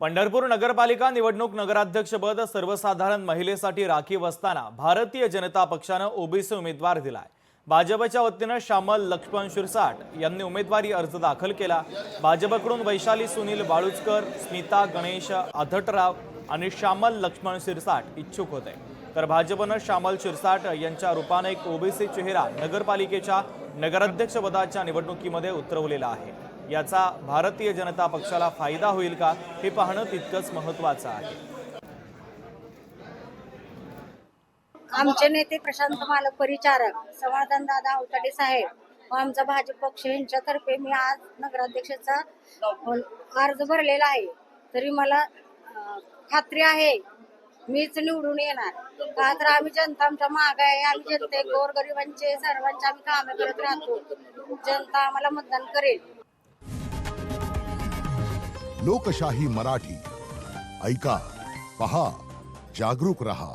पंढरपूर नगरपालिका निवडणूक नगराध्यक्षपद सर्वसाधारण महिलेसाठी राखीव असताना भारतीय जनता पक्षाने ओबीसी उमेदवार दिलाय। भाजपच्या वतीने श्यामल लक्ष्मण शिरसाट यांनी उमेदवारी अर्ज दाखल केला। भाजपकडून वैशाली सुनील बाळुचकर, स्मिता गणेश आधटराव आणि श्यामल लक्ष्मण शिरसाट इच्छुक होते, तर भाजपने श्यामल शिरसाट यांच्या रूपाने एक ओबीसी चेहरा नगरपालिकेच्या नगराध्यक्षपदाच्या निवडणुकीमध्ये उतरवलेला आहे। याचा भारतीय जनता पक्षाला फायदा होईल का हे पाहणं तितकंच महत्त्वाचं आहे। आमचे नेते प्रशांत मालक परिचारक समाधान दादा अवताडे साहेब व आमचा भाजप पक्ष यांच्यातर्फे मी आज नगराध्यक्षाचा अर्ज भरलेला आहे। तरी मला खात्री आहे मीच निवडून येणार, का तर आम्ही जनता आमच्या मागे आहे। आम्ही जनते गोरगरिबांचे सर्वांचे आम्ही कामे करत राहतो। जनता आम्हाला मतदान करेल। लोकशाही मराठी ऐका, पहा, जागरूक रहा।